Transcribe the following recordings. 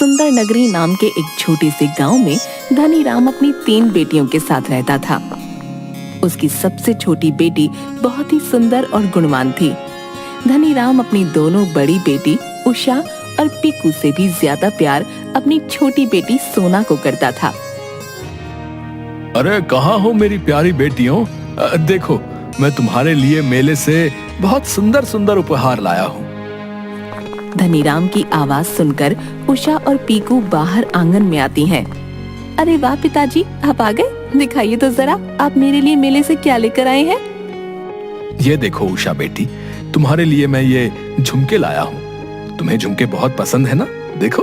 सुंदर नगरी नाम के एक छोटे से गांव में धनी राम अपनी 3 बेटियों के साथ रहता था। उसकी सबसे छोटी बेटी बहुत ही सुंदर और गुणवान थी। धनी राम अपनी दोनों बड़ी बेटी उषा और पीकू से भी ज्यादा प्यार अपनी छोटी बेटी सोना को करता था। अरे कहाँ हो मेरी प्यारी बेटियों? देखो मैं तुम्हारे लिए मेले से बहुत सुंदर सुंदर उपहार लाया हूँ। धनी राम की आवाज सुनकर उषा और पीकू बाहर आंगन में आती हैं। अरे वाह पिताजी, आप आ गए। दिखाइए तो जरा, आप मेरे लिए मेले से क्या लेकर आए हैं? ये देखो उषा बेटी, तुम्हारे लिए मैं ये झुमके लाया हूँ। तुम्हें झुमके बहुत पसंद है ना? देखो।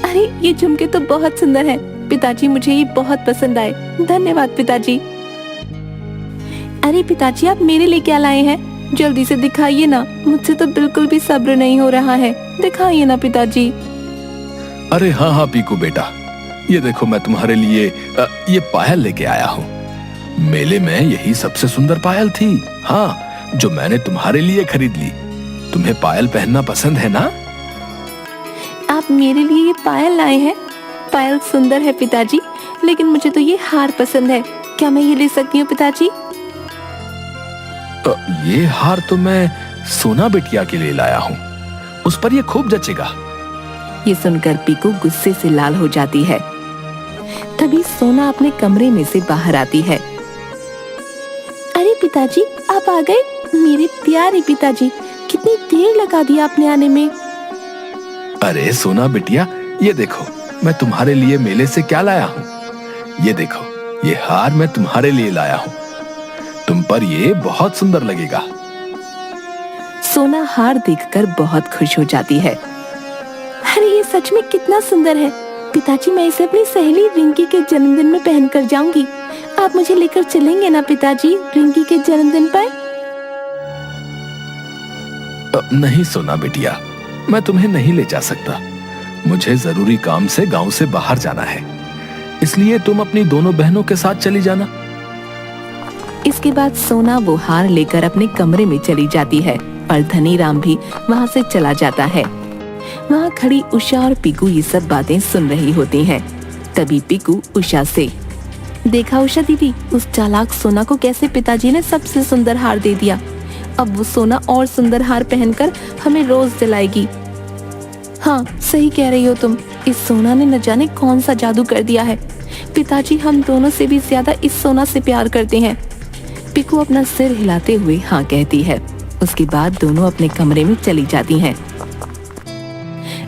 अरे ये झुमके तो बहुत सुंदर हैं। पिताजी मुझे ये बहुत पसंद आए। धन्यवाद पिताजी। अरे पिताजी, आप मेरे लिए क्या लाए हैं? जल्दी से दिखाइए ना, मुझसे तो बिल्कुल भी सब्र नहीं हो रहा है। दिखाइए ना पिताजी। अरे हाँ हाँ पीकू बेटा, ये देखो मैं तुम्हारे लिए ये पायल लेके आया हूँ। मेले में यही सबसे सुंदर पायल थी, हाँ, जो मैंने तुम्हारे लिए खरीद ली। तुम्हें पायल पहनना पसंद है ना? आप मेरे लिए ये पायल लाए हैं? पायल सुंदर है पिताजी, लेकिन मुझे तो ये हार पसंद है। क्या मैं ये ले सकती हूँ पिताजी? ये हार तो मैं सोना बिटिया के लिए लाया हूँ, उस पर ये खूब जचेगा। ये सुनकर पीकू गुस्से से लाल हो जाती है। तभी सोना अपने कमरे में से बाहर आती है। अरे पिताजी, आप आ गए। मेरे प्यारे पिताजी, कितनी देर लगा दी आपने आने में। अरे सोना बिटिया, ये देखो मैं तुम्हारे लिए मेले से क्या लाया हूँ। ये देखो, ये हार मैं तुम्हारे लिए लाया हूँ। तुम पर ये बहुत सुंदर लगेगा। सोना हार देखकर बहुत खुश हो जाती है। अरे ये सच में कितना सुंदर है पिताजी, मैं इसे अपनी सहेली रिंकी के जन्मदिन में पहनकर जाऊंगी। आप मुझे लेकर चलेंगे ना पिताजी, रिंकी के जन्मदिन पर? नहीं सोना बिटिया, मैं तुम्हें नहीं ले जा सकता। मुझे जरूरी काम से गांव से बाहर जाना है, इसलिए तुम अपनी दोनों बहनों के साथ चली जाना। इसके बाद सोना वो हार लेकर अपने कमरे में चली जाती है और धनी राम भी वहाँ से चला जाता है। वहाँ खड़ी उषा और पीकू ये सब बातें सुन रही होती हैं। तभी पीकू उषा से, देखा उषा दीदी, उस चालाक सोना को कैसे पिताजी ने सबसे सुंदर हार दे दिया। अब वो सोना और सुंदर हार पहनकर हमें रोज जलाएगी। हाँ सही कह रही हो तुम, इस सोना ने न जाने कौन सा जादू कर दिया है। पिताजी हम दोनों से भी ज्यादा इस सोना से प्यार करते हैं। पीकू अपना सिर हिलाते हुए हाँ कहती है। उसके बाद दोनों अपने कमरे में चली जाती हैं।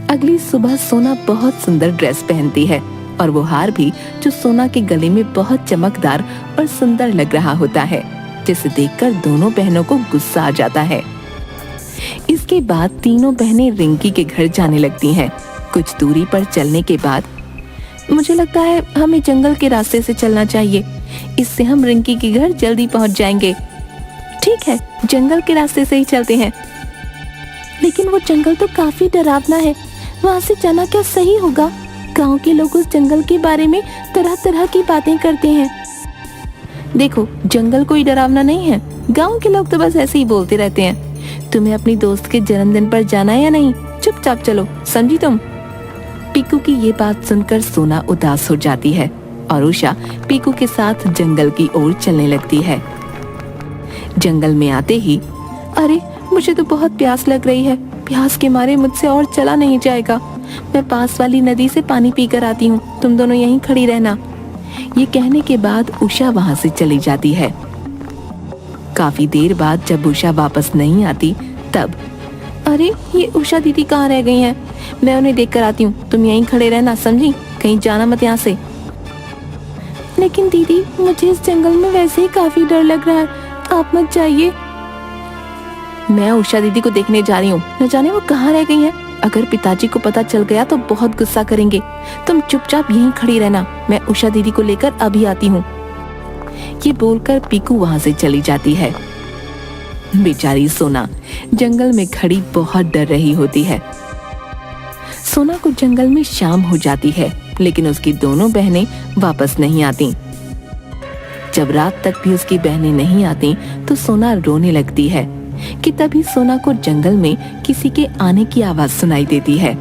अगली सुबह सोना बहुत सुंदर ड्रेस पहनती है और वो हार भी, जो सोना के गले में बहुत चमकदार और सुंदर लग रहा होता है, जिसे देखकर दोनों बहनों को गुस्सा आ जाता है। इसके बाद तीनों बहनें रिंकी के घर जाने लगती हैं। कुछ दूरी पर चलने के बाद, मुझे लगता है हमें जंगल के रास्ते से चलना चाहिए, इससे हम रिंकी के घर जल्दी पहुंच जाएंगे। ठीक है, जंगल के रास्ते से ही चलते हैं। लेकिन वो जंगल तो काफी डरावना है, वहाँ से जाना क्या सही होगा? गांव के लोग उस जंगल के बारे में तरह तरह की बातें करते हैं। देखो, जंगल कोई डरावना नहीं है, गांव के लोग तो बस ऐसे ही बोलते रहते हैं। तुम्हें अपनी दोस्त के जन्मदिन पर जाना है या नहीं? चुपचाप चलो, समझी तुम? पीकू की ये बात सुनकर सोना उदास हो जाती है और उषा पीकू के साथ जंगल की ओर चलने लगती है। जंगल में आते ही, अरे मुझे तो बहुत प्यास लग रही है, प्यास के मारे मुझसे और चला नहीं जाएगा। मैं पास वाली नदी से पानी पीकर आती हूँ, तुम दोनों यहीं खड़ी रहना। ये कहने के बाद उषा वहाँ से चली जाती है। काफी देर बाद जब उषा वापस नहीं आती, तब, अरे ये उषा दीदी कहाँ रह गई हैं? मैं उन्हें देखकर आती हूँ, तुम यहीं खड़े रहना, समझी? कहीं जाना मत यहाँ से। लेकिन दीदी, मुझे इस जंगल में वैसे ही काफी डर लग रहा है, आप मत जाइए। मैं उषा दीदी को देखने जा रही हूँ, न जाने वो कहाँ रह गई हैं। अगर पिताजी को पता चल गया तो बहुत गुस्सा करेंगे। तुम चुपचाप यहीं खड़ी रहना, मैं उषा दीदी को लेकर अभी आती हूँ। ये बोलकर पीकू वहाँ से चली जाती है। बेचारी सोना जंगल में खड़ी बहुत डर रही होती है। सोना को जंगल में शाम हो जाती है, लेकिन उसकी दोनों बहनें वापस नहीं आती। जब रात तक भी उसकी बहनें नहीं आती तो सोना रोने लगती है कि तभी सोना को जंगल में किसी के आने की आवाज सुनाई देती है।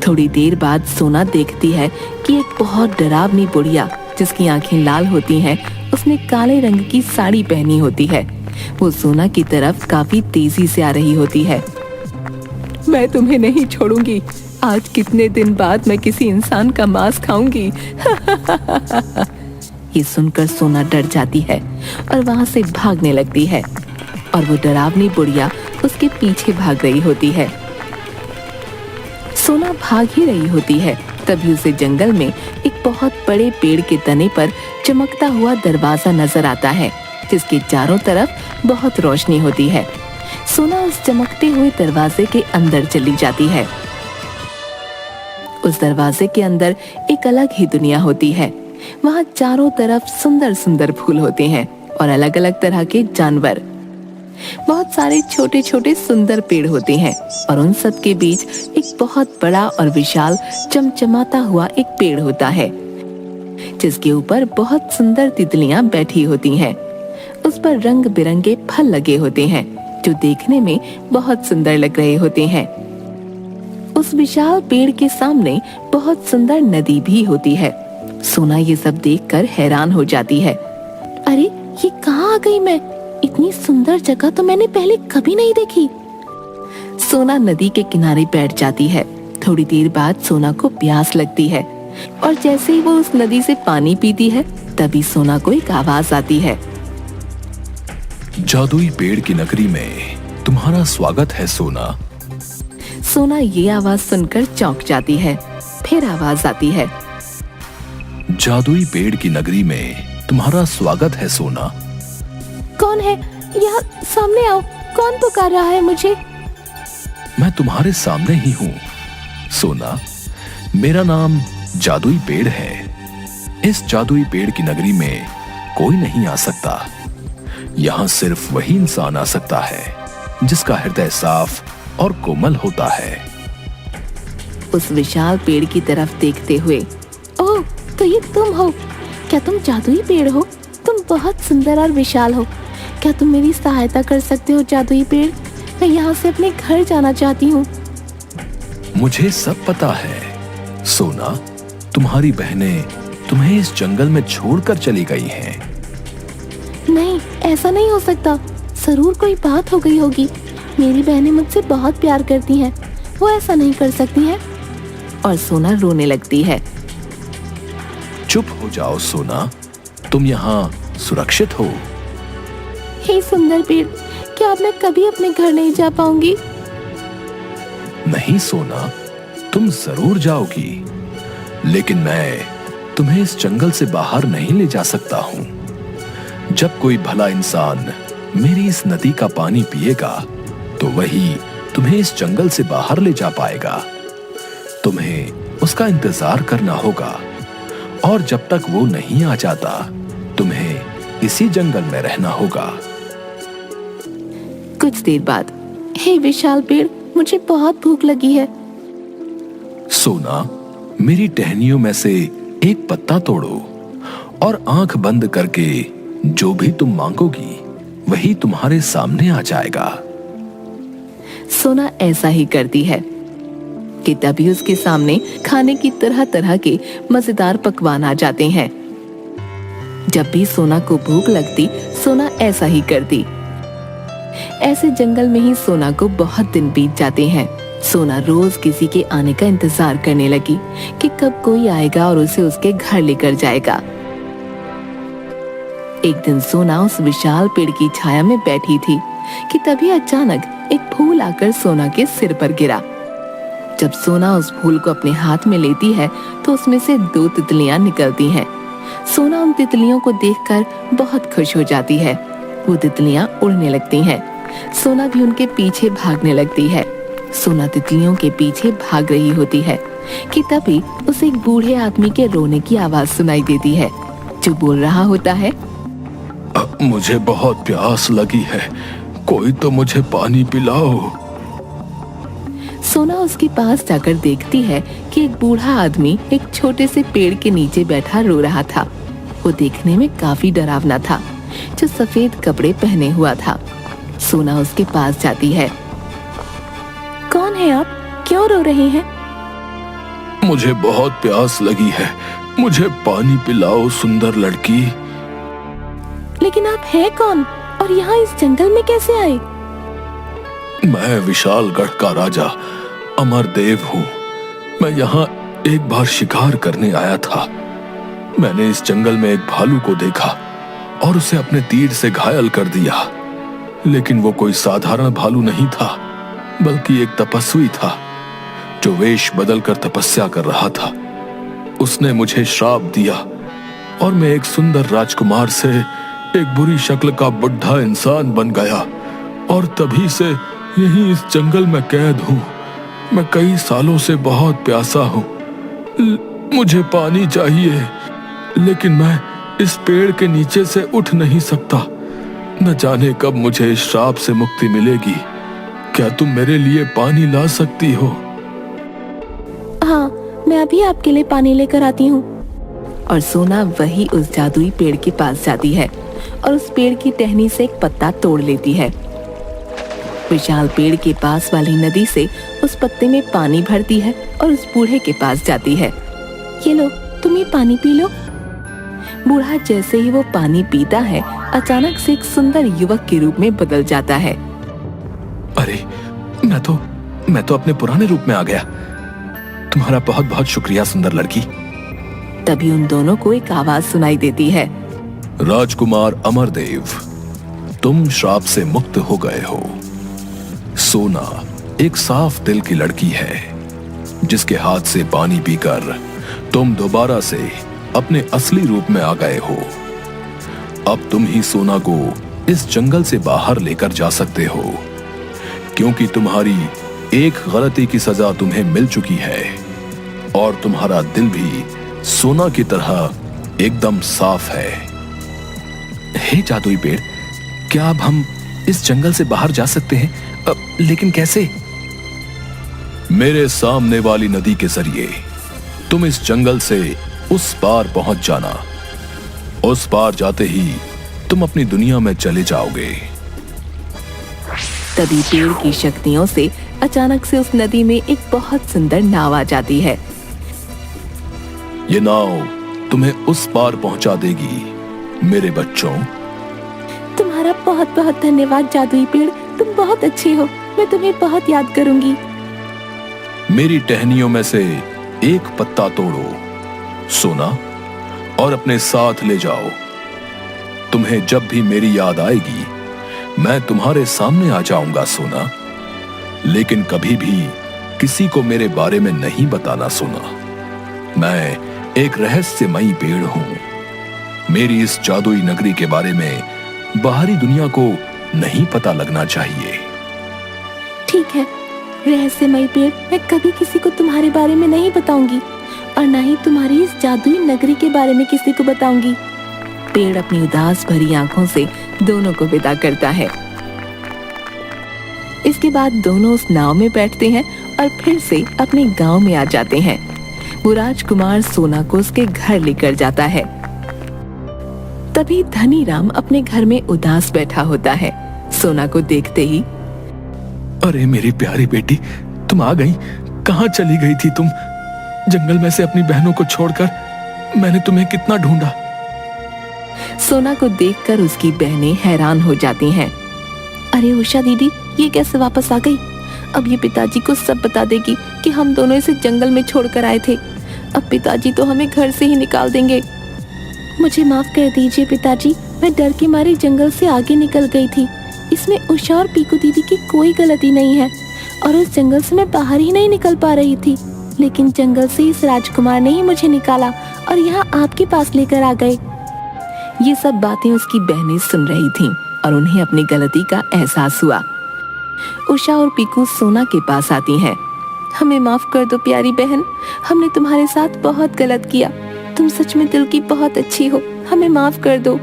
थोड़ी देर बाद सोना देखती है कि एक बहुत डरावनी बुढ़िया जिसकी आंखें लाल होती हैं, उसने काले रंग की साड़ी पहनी होती है। वो सोना की तरफ काफी तेजी से आ रही होती है। मैं तुम्हें नहीं छोड़ूंगी। आज कितने दिन बाद मैं किसी इंसान का मांस खाऊंगी। ये सुनकर सोना डर जाती है और वहां से भागने लगती है और वो डरावनी बुढ़िया उसके पीछे भाग रही होती है। सोना भाग ही रही होती है, तभी उसे जंगल में एक बहुत बड़े पेड़ के तने पर चमकता हुआ दरवाजा नजर आता है, जिसके चारों तरफ बहुत रोशनी होती है। सोना उस चमकते हुए दरवाजे के अंदर चली जाती है। उस दरवाजे के अंदर एक अलग ही दुनिया होती है। वहाँ चारों तरफ सुंदर सुंदर फूल होते हैं और अलग अलग तरह के जानवर। बहुत सारे छोटे छोटे सुंदर पेड़ होते हैं और उन सब के बीच एक बहुत बड़ा और विशाल चमचमाता हुआ एक पेड़ होता है, जिसके ऊपर बहुत सुंदर तितलियां बैठी होती हैं। उस पर रंग बिरंगे फल लगे होते हैं जो देखने में बहुत सुंदर लग रहे होते हैं। उस विशाल पेड़ के सामने बहुत सुंदर नदी भी होती है। सोना ये सब देखकर हैरान हो जाती है। अरे ये कहाँ आ गई मैं? इतनी सुंदर जगह तो मैंने पहले कभी नहीं देखी। सोना नदी के किनारे बैठ जाती है। थोड़ी देर बाद सोना को प्यास लगती है और जैसे ही वो उस नदी से पानी पीती है, तभी सोना को एक आवाज आती है। जादुई पेड़ की नगरी में तुम्हारा स्वागत है सोना। सोना ये आवाज सुनकर चौंक जाती है। फिर आवाज आती है, जादुई पेड़ की नगरी में तुम्हारा स्वागत है सोना। कौन है? यहाँ सामने आओ। कौन पुकार रहा है मुझे? मैं तुम्हारे सामने ही हूँ सोना। मेरा नाम जादुई पेड़ है। इस जादुई पेड़ की नगरी में कोई नहीं आ सकता। यहाँ सिर्फ वही इंसान आ सकता है जिसका हृदय साफ और कोमल होता है। उस विशाल पेड़ की तरफ देखते हुए, ओह, तो ये तुम हो? क्या तुम जादुई पेड़ हो? तुम बहुत सुंदर और विशाल हो। क्या तुम मेरी सहायता कर सकते हो जादुई पेड़? मैं यहाँ से अपने घर जाना चाहती हूँ। मुझे सब पता है सोना। तुम्हारी बहनें तुम्हें इस जंगल में छोड़कर चली गई हैं। नहीं, ऐसा नहीं हो सकता। जरूर कोई बात हो गई होगी। मेरी बहनें मुझसे बहुत प्यार करती हैं। वो ऐसा नहीं कर सकती हैं। और सोना रोने लगती है। चुप हो जाओ सोना। तुम यहाँ सुरक्षित हो। हे सुंदर पेड़, क्या अब मैं कभी अपने घर नहीं जा पाऊंगी? नहीं सोना, तुम जरूर जाओगी, लेकिन मैं तुम्हें इस जंगल से बाहर नहीं ले जा सकता हूँ। जब कोई भला इंसान मेरी इस नदी का पानी पिएगा, तो वही तुम्हें इस जंगल से बाहर ले जा पाएगा। तुम्हें उसका इंतजार करना होगा और जब तक वो नहीं आ जाता, तुम्हें इसी जंगल में रहना होगा। कुछ देर बाद, हे विशाल पेड़, मुझे बहुत भूख लगी है। सोना, मेरी टहनियों में से एक पत्ता तोड़ो और आंख बंद करके जो भी तुम मांगोगी वही तुम्हारे सामने आ जाएगा। सोना ऐसा ही करती है कि तभी उसके सामने खाने की तरह तरह के मजेदार पकवान आ जाते हैं। जब भी सोना को भूख लगती, सोना ऐसा ही करती। ऐसे जंगल में ही सोना को बहुत दिन बीत जाते हैं। सोना रोज किसी के आने का इंतजार करने लगी कि कब कोई आएगा और उसे उसके घर लेकर जाएगा। एक दिन सोना उस विशाल पेड़ की छाया में बैठी थी कि तभी अचानक एक फूल आकर सोना के सिर पर गिरा। जब सोना उस फूल को अपने हाथ में लेती है, तो उसमें से 2 तितलियां निकलती हैं। सोना उन तितलियों को देखकर बहुत खुश हो जाती है। वो तितलियां उड़ने लगती हैं। सोना भी उनके पीछे भागने लगती है। सोना तितलियों के पीछे भाग रही होती है कि तभी उसे एक बूढ़े आदमी के रोने की आवाज सुनाई देती है, जो बोल रहा होता है, मुझे बहुत प्यास लगी है, कोई तो मुझे पानी पिलाओ। सोना उसके पास जाकर देखती है कि एक बूढ़ा आदमी एक छोटे से पेड़ के नीचे बैठा रो रहा था। वो देखने में काफी डरावना था, जो सफेद कपड़े पहने हुआ था। सोना उसके पास जाती है। कौन है आप? क्यों रो रहे हैं? मुझे बहुत प्यास लगी है, मुझे पानी पिलाओ सुंदर लड़की। लेकिन आप हैं कौन और यहाँ इस जंगल में कैसे आए? मैं विशालगढ़ का राजा अमरदेव हूँ। मैं यहाँ एक बार शिकार करने आया था। मैंने इस जंगल में एक भालू को देखा और उसे अपने तीर से घायल कर दिया। लेकिन वो कोई साधारण भालू नहीं था, बल्कि एक तपस्वी था जो वेश बदलकर तपस्या कर रहा था। उसने मुझे श्राप दिया और मैं एक सुंदर राजकुमार से एक बुरी शक्ल का बुढ़ा इंसान बन गया और तभी से यहीं इस जंगल में कैद हूँ। मैं कई सालों से बहुत प्यासा हूँ। मुझे पानी चाहिए, लेकिन मैं इस पेड़ के नीचे से उठ नहीं सकता। न जाने कब मुझे इस श्राप से मुक्ति मिलेगी। क्या तुम मेरे लिए पानी ला सकती हो? हाँ, मैं अभी आपके लिए पानी लेकर आती हूँ। और सोना वही उस जादुई पेड़ के पास जाती है और उस पेड़ की टहनी से एक पत्ता तोड़ लेती है। विशाल पेड़ के पास वाली नदी से उस पत्ते में पानी भरती है और उस बूढ़े के पास जाती है। ये लो, तुम ये पानी पी लो। बूढ़ा जैसे ही वो पानी पीता है, अचानक से एक सुंदर युवक के रूप में बदल जाता है। अरे, मैं तो अपने पुराने रूप में आ गया। तुम्हारा बहुत बहुत शुक्रिया सुंदर लड़की। तभी उन दोनों को एक आवाज सुनाई देती है। राजकुमार अमरदेव, तुम श्राप से मुक्त हो गए हो। सोना एक साफ दिल की लड़की है, जिसके हाथ से पानी पीकर तुम दोबारा से अपने असली रूप में आ गए हो। अब तुम ही सोना को इस जंगल से बाहर लेकर जा सकते हो, क्योंकि तुम्हारी एक गलती की सजा तुम्हें मिल चुकी है और तुम्हारा दिल भी सोना की तरह एकदम साफ है। हे जादुई पेड़, क्या अब हम इस जंगल से बाहर जा सकते हैं? लेकिन कैसे? मेरे सामने वाली नदी के जरिए तुम इस जंगल से उस पार पहुंच जाना। उस पार जाते ही तुम अपनी दुनिया में चले जाओगे। तभी पेड़ की शक्तियों से अचानक से उस नदी में एक बहुत सुंदर नाव आ जाती है। ये नाव तुम्हें उस पार पहुंचा देगी मेरे बच्चों। तुम्हारा बहुत बहुत धन्यवाद जादुई पेड़, तुम बहुत अच्छे हो। मैं तुम्हें बहुत याद करूंगी। मेरी टहनियों में से एक पत्ता तोड़ो सोना और अपने साथ ले जाओ। तुम्हें जब भी मेरी याद आएगी, मैं तुम्हारे सामने आ जाऊंगा सोना। लेकिन कभी भी किसी को मेरे बारे में नहीं बताना सोना। मैं एक रहस्यमयी पेड़ हूं। मेरी इस जादुई नगरी के बारे में बाहरी दुनिया को नहीं पता लगना चाहिए। ठीक है रहस्यमयी पेड़, मैं कभी किसी को तुम्हारे बारे में नहीं बताऊंगी और ना ही तुम्हारी इस जादुई नगरी के बारे में किसी को बताऊंगी। पेड़ अपनी उदास भरी आंखों से दोनों को विदा करता है। इसके बाद दोनों उस नाव में बैठते हैं और फिर से अपने गांव में आ जाते हैं। वो राजकुमार सोना को उसके घर लेकर जाता है। तभी धनी राम अपने घर में उदास बैठा होता है। सोना को देखते ही, अरे मेरी प्यारी बेटी, तुम आ गई। कहाँ चली गई थी तुम? जंगल में से अपनी बहनों को छोड़कर मैंने तुम्हें कितना ढूंढा। सोना को देखकर उसकी बहनें हैरान हो जाती हैं। अरे उषा दीदी, ये कैसे वापस आ गई? अब ये पिताजी को सब बता देगी कि हम दोनों इसे जंगल में छोड़कर आए थे। अब पिताजी तो हमें घर से ही निकाल देंगे। मुझे माफ कर दीजिए पिताजी, मैं डर के मारे जंगल से आगे निकल गई थी। इसमें उषा और पीकू दीदी की कोई गलती नहीं है और उस जंगल से मैं बाहर ही नहीं निकल पा रही थी। लेकिन जंगल से इस राजकुमार ने ही मुझे निकाला और यहाँ आपके पास लेकर आ गए। ये सब बातें उसकी बहनें सुन रही थीं और उन्हें अपनी गलती का एहसास हुआ। उषा और पीकू सोना के पास आती हैं। हमें माफ कर दो प्यारी बहन, हमने तुम्हारे साथ बहुत गलत किया। तुम सच में दिल की बहुत अच्छी हो, हमें माफ कर दो।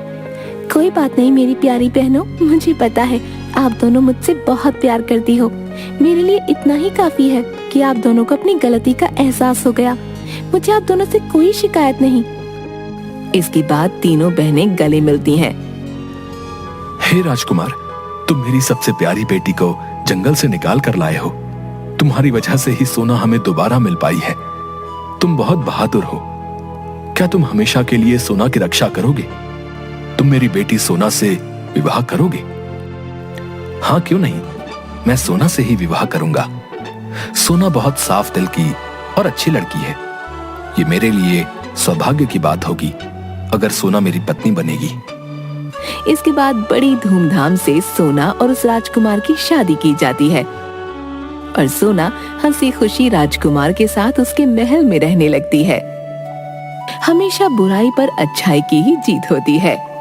कोई बात नहीं मेरी प्यारी बहनों, मुझे पता है आप दोनों मुझसे बहुत प्यार करती हो। मेरे लिए इतना ही काफी है कि आप दोनों को अपनी गलती का एहसास हो गया। मुझे आप दोनों से कोई शिकायत नहीं। इसके बाद तीनों बहनें गले मिलती हैं। हे राजकुमार, तुम मेरी सबसे प्यारी बेटी को जंगल से निकाल कर लाए हो। तुम्हारी वजह से ही सोना हमें दोबारा मिल पाई है। तुम बहुत बहादुर हो। क्या तुम हमेशा के लिए सोना की रक्षा करोगे? तुम मेरी बेटी सोना से विवाह करोगे? हाँ, क्यों नहीं, मैं सोना से ही विवाह करूंगा। सोना बहुत साफ दिल की और अच्छी लड़की है। ये मेरे लिए सौभाग्य की बात होगी अगर सोना मेरी पत्नी बनेगी। इसके बाद बड़ी धूमधाम से सोना और उस राजकुमार की शादी की जाती है और सोना हंसी खुशी राजकुमार के साथ उसके महल में रहने लगती है। हमेशा बुराई पर अच्छाई की ही जीत होती है।